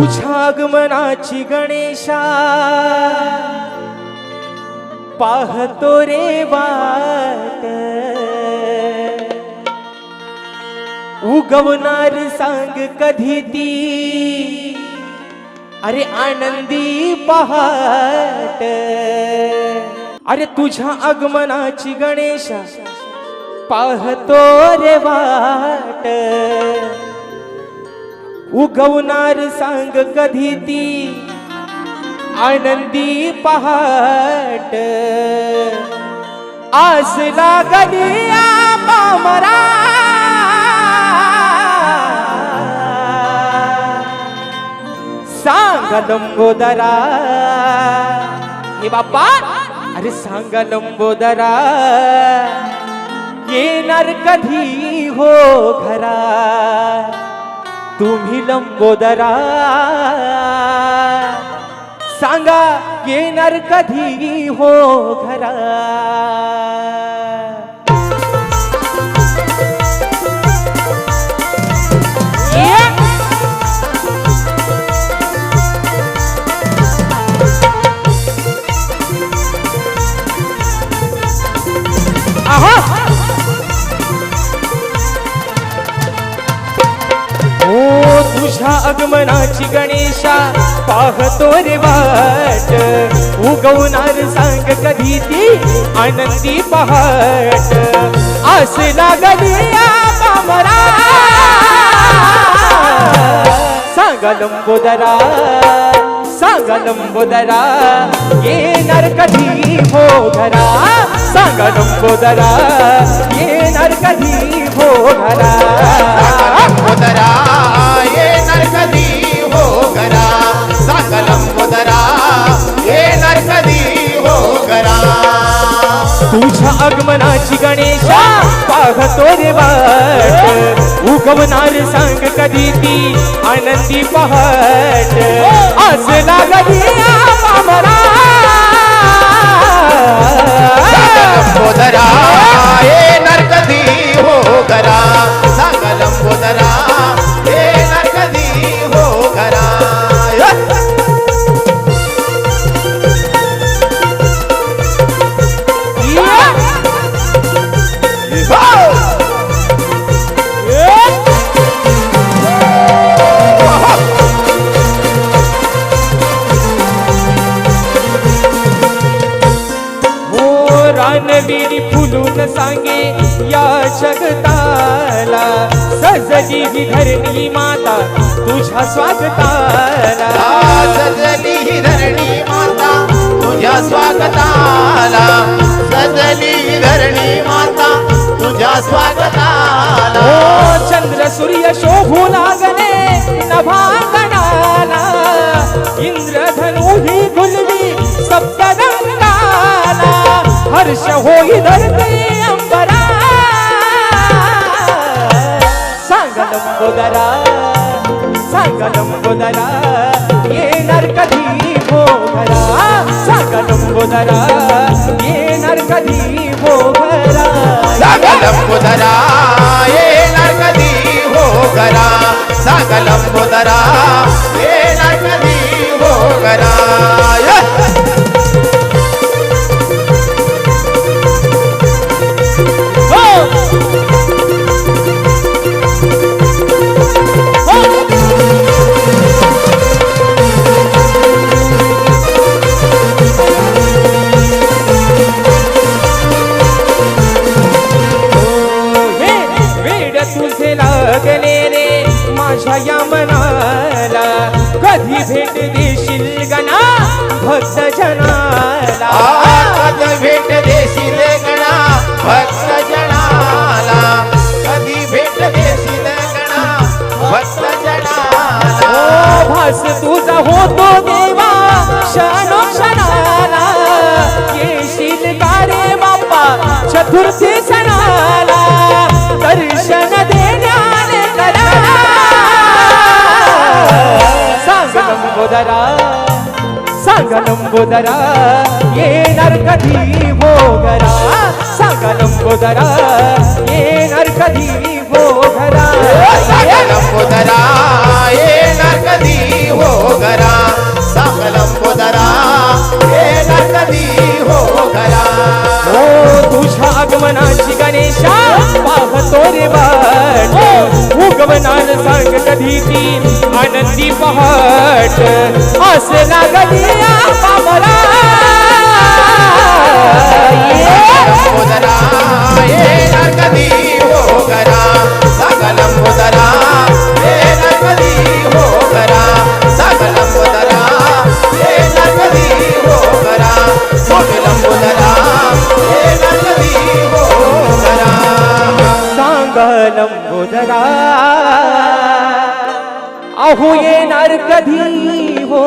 तुझ्या आगमनाची गणेशा पाहतो रे वाट, उगवणार सांग कधी ती अरे आनंदी पहाट। अरे तुझ्या आगमनाची गणेशा पाहतो रे वाट, उगवणार सांग कधी ती आनंदी पहाट। आस लागली पामरा सांग लंबोदरा, हे बाप्पा अरे सांग लंबोदरा, येणार कधी हो घरा तुम्ही लंबोदरा, सांगा येणार कधी हो घरा। तुझ्या आगमनाची गणेशा पाहतो रे वाट, उगवणार सांग कधी ती आनंदी पहाट। आस लागली पामरा सांग लंबोदरा, सांग लंबोदरा, येणार कधी हो घरा, सांग लंबोदरा, येणार कधी हो घरा। लंबोदरा येणार कधी हो घरा, सांग लंबोदरा, येणार कधी हो घरा। तुझ्या आगमनाची गणेशा पाहतो रे वाट, उगवणार सांग कधी ती आनंदी पहाट। आस लागली पामरा लंबोदरा येणार कधी हो घरा, सांग लंबोदरा, येणार कधी हो घरा। रानविरी फुलून सांगे या जगताला, सजली ही धरणी माता तुझ्या स्वागताला, सजली ही धरणी माता तुझ्या स्वागताला, सजली ही धरणी माता तुझ्या स्वागताला। ओ चंद्र सूर्य शोभू लागले नभांगणाला, इंद्रधनु ही गुलवी सप्तरंगाला, हर्ष होई धरती अंबरा सांग लंबोदरा, सांग लंबोदरा, येणार कधी हो घरा, सांग लंबोदरा, येणार कधी हो घरा। सांग लंबोदरा येणार कधी हो घरा, सांग लंबोदरा, येणार कधी हो घरा। माझ्या या मनाला कधी भेट देशील गणा भक्त जनाला, कधी भेट देशील गणा भक्त जनाला, कधी भेट देशील गणा भक्त जनाला। ओ भास तुझा होतो देवा क्षणोक्षणाला, येशील का रे बाप्पा चतुर्थी सणाला, दर्शन देण्याने करा सांग लंबोदरा, सांग लंबोदरा, येणार कधी हो घरा, सांग लंबोदरा, येणार कधी हो घरा। सांग लंबोदरा येणार कधी हो घरा सांग लंबोदरा येणार कधी हो घरा हो तुझ्या आगमनाची गणेशा पाहतो रे वाट उगमनान सांग कधी ती आनंदी पहाट असे लागली मला लंबोदरा येणार कधी हो घरा सांग लंबोदरा येणार कधी हो घरा सांग लंबोदरा येणार कधी हो घरा सांग लंबोदरा येणार कधी हो घरा सांग लंबोदरा अहो येणार कधी हो